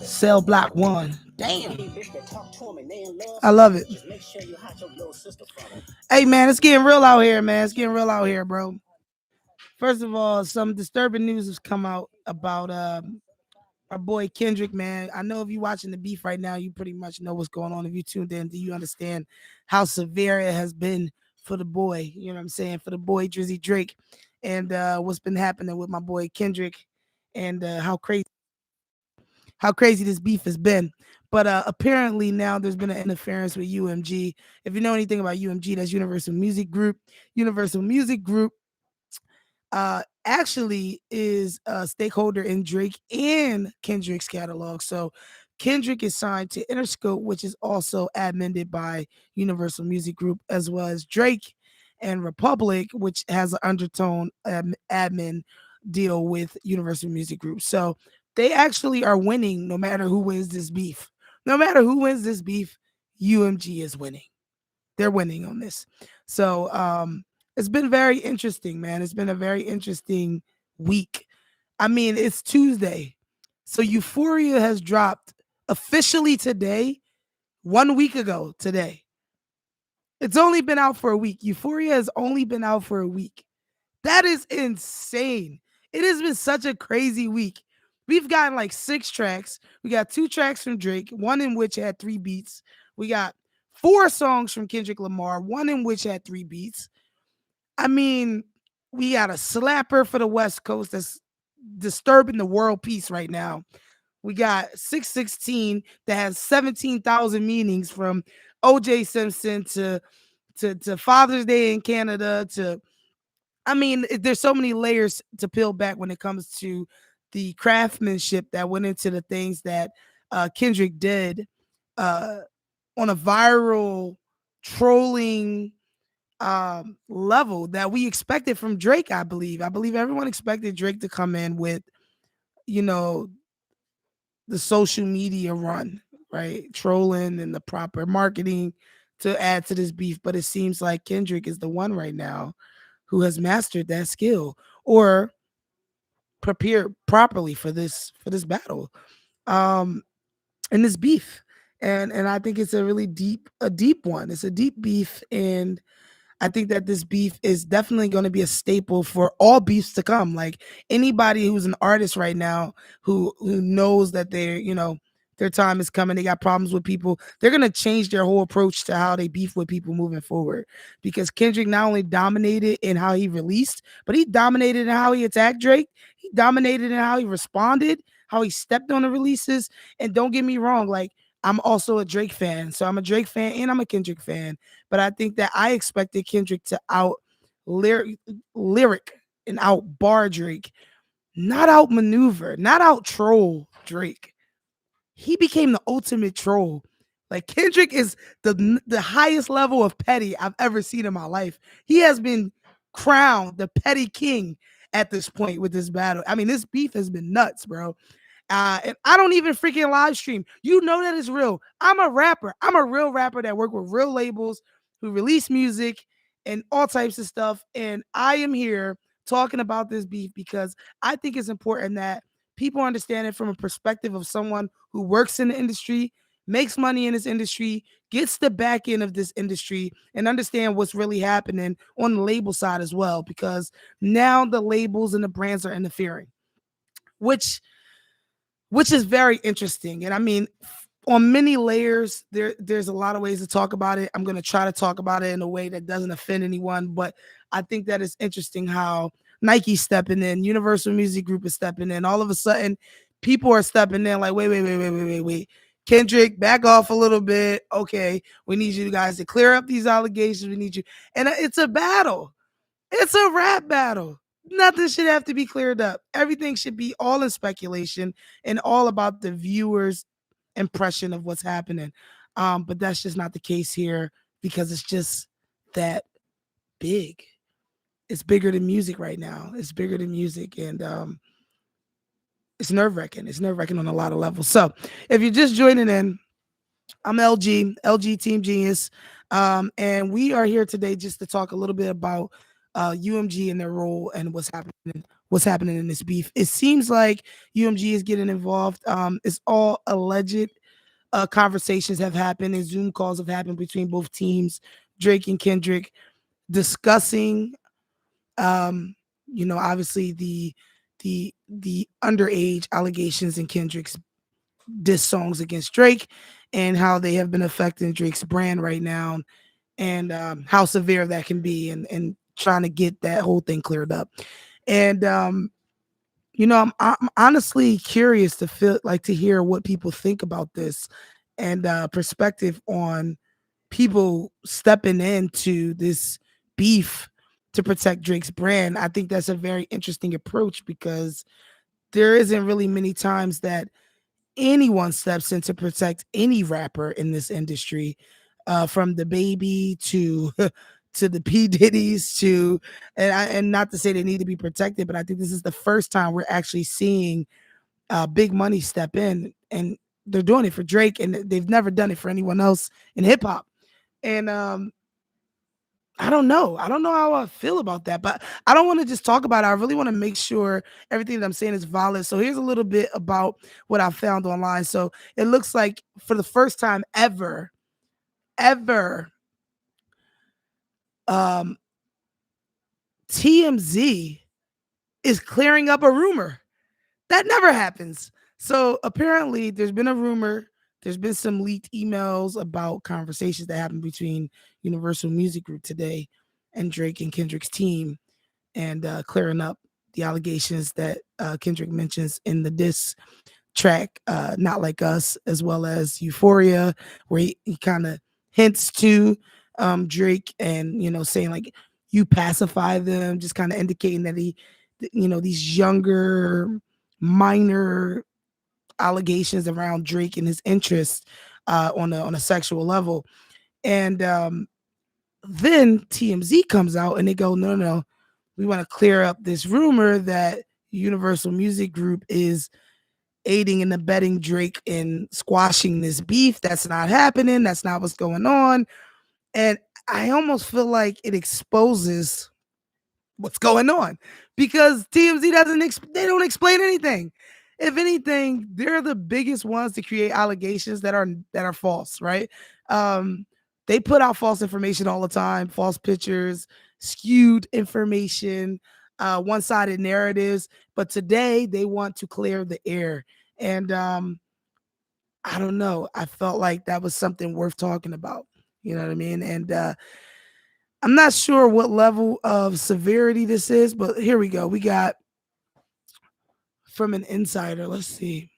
Cell Block 1. Damn. I love it. Hey, man, it's getting real out here, man. It's getting real out here, bro. First of all, some disturbing news has come out about our boy Kendrick, man. I know if you're watching the beef right now, you pretty much know what's going on. If you tuned in, do you understand how severe it has been for the boy? You know what I'm saying? For the boy Drizzy Drake, and what's been happening with my boy Kendrick, and how crazy this beef has been. But apparently now there's been an interference with UMG. If you know anything about UMG, that's Universal Music Group. Universal Music Group actually is a stakeholder in Drake and Kendrick's catalog. So Kendrick is signed to Interscope, which is also admitted by Universal Music Group, as well as Drake and Republic, which has an undertone admin deal with Universal Music Group. So they actually are winning no matter who wins this beef. No matter who wins this beef, UMG is winning. They're winning on this. So it's been very interesting, man. It's been a very interesting week. I mean, it's Tuesday. So Euphoria has dropped officially today, 1 week ago today. It's only been out for a week. Euphoria has only been out for a week. That is insane. It has been such a crazy week. We've gotten like 6 tracks. We got 2 tracks from Drake, one in which had 3 beats. We got 4 songs from Kendrick Lamar, one in which had 3 beats. I mean, we got a slapper for the West Coast that's disturbing the world peace right now. We got 616 that has 17,000 meanings from OJ Simpson to Father's Day in Canada to, I mean, there's so many layers to peel back when it comes to the craftsmanship that went into the things that Kendrick did uh, on a viral trolling level that we expected from Drake. I believe everyone expected Drake to come in with, you know, the social media run, right? Trolling and the proper marketing to add to this beef. But it seems like Kendrick is the one right now who has mastered that skill or prepared properly for this battle. Um and this beef. And I think it's a deep one. It's a deep beef, and I think that this beef is definitely going to be a staple for all beefs to come. Like anybody who's an artist right now who knows that their time is coming, they got problems with people, they're going to change their whole approach to how they beef with people moving forward. Because Kendrick not only dominated in how he released, but he dominated in how he attacked Drake. He dominated in how he responded, how he stepped on the releases. And don't get me wrong, like I'm also a Drake fan. So I'm a Drake fan and I'm a Kendrick fan. But I think that I expected Kendrick to out lyric and out bar Drake, not out maneuver, not out troll Drake. He became the ultimate troll. Like Kendrick is the highest level of petty I've ever seen in my life. He has been crowned the petty king at this point with this battle. I mean, this beef has been nuts, bro. And I don't even freaking live stream. You know that is real. I'm a rapper. I'm a real rapper that work with real labels who release music and all types of stuff. And I am here talking about this beef because I think it's important that people understand it from a perspective of someone who works in the industry, makes money in this industry, gets the back end of this industry, and understand what's really happening on the label side as well. Because now the labels and the brands are interfering, which is very interesting. And I mean, on many layers, there's a lot of ways to talk about it. I'm going to try to talk about it in a way that doesn't offend anyone, but I think that it's interesting how Nike's stepping in, Universal Music Group is stepping in. All of a sudden, people are stepping in like, wait. Kendrick, back off a little bit. Okay, we need you guys to clear up these allegations. We need you. And it's a battle. It's a rap battle. Nothing should have to be cleared up. Everything should be all in speculation and all about the viewer's impression of what's happening. But that's just not the case here because it's just that big. It's bigger than music right now. It's bigger than music. And it's nerve-wracking. It's nerve-wracking on a lot of levels. So if you're just joining in, I'm LG Team Genius. And we are here today just to talk a little bit about UMG and their role and what's happening what's happening in this beef. It seems like UMG is getting involved. It's all alleged. Conversations have happened and Zoom calls have happened between both teams, Drake and Kendrick, discussing, um, obviously the underage allegations in Kendrick's diss songs against Drake and how they have been affecting Drake's brand right now and how severe that can be and trying to get that whole thing cleared up. And I'm honestly curious to feel like to hear what people think about this and perspective on people stepping into this beef to protect Drake's brand. I think that's a very interesting approach because there isn't really many times that anyone steps in to protect any rapper in this industry, from the baby to to the P Diddy's to and not to say they need to be protected, but I think this is the first time we're actually seeing big money step in, and they're doing it for Drake, and they've never done it for anyone else in hip hop. And I don't know. I don't know how I feel about that, but I don't want to just talk about it. I really want to make sure everything that I'm saying is valid. So here's a little bit about what I found online. So it looks like for the first time ever, um, TMZ is clearing up a rumor. That never happens. So apparently there's been a rumor. There's been some leaked emails about conversations that happened between Universal Music Group today and Drake and Kendrick's team and clearing up the allegations that Kendrick mentions in the diss track, Not Like Us, as well as Euphoria, where he kind of hints to Drake and, saying like, you pacify them, just kind of indicating that these younger, minor allegations around Drake and his interests on a sexual level. And then TMZ comes out and they go, no, no, no, we want to clear up this rumor that Universal Music Group is aiding and abetting Drake in squashing this beef. That's not happening. That's not what's going on. And I almost feel like it exposes what's going on because TMZ they don't explain anything. If anything, they're the biggest ones to create allegations that are false, right? Um, they put out false information all the time, false pictures, skewed information, one-sided narratives. But today they want to clear the air, and I don't know. I felt like that was something worth talking about. You know what I mean? And I'm not sure what level of severity this is, but here we go. We got from an insider. Let's see.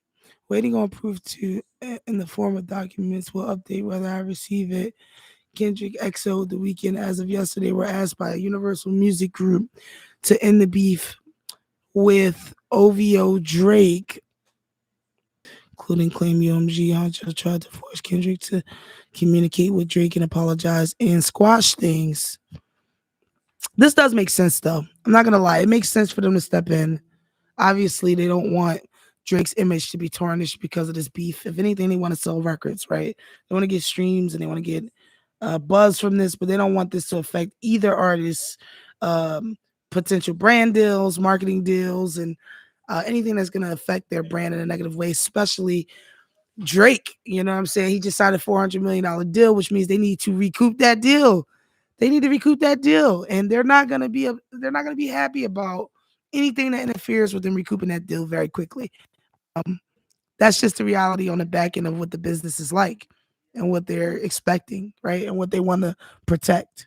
Waiting on proof to in the form of documents will update whether I receive it. Kendrick XO The Weekend as of yesterday were asked by a Universal Music Group to end the beef with OVO Drake, including claim UMG Honcho tried to force Kendrick to communicate with Drake and apologize and squash things. This does make sense though. I'm not gonna lie. It makes sense for them to step in. Obviously, they don't want Drake's image to be tarnished because of this beef. If anything, they want to sell records, right? They want to get streams and they want to get buzz from this, but they don't want this to affect either artist's potential brand deals, marketing deals, and anything that's going to affect their brand in a negative way, especially Drake. You know what I'm saying? He just signed a $400 million deal, which means they need to recoup that deal. They need to recoup that deal, and they're not going to be happy about anything that interferes with them recouping that deal very quickly. That's just the reality on the back end of what the business is like and what they're expecting, right? And what they want to protect.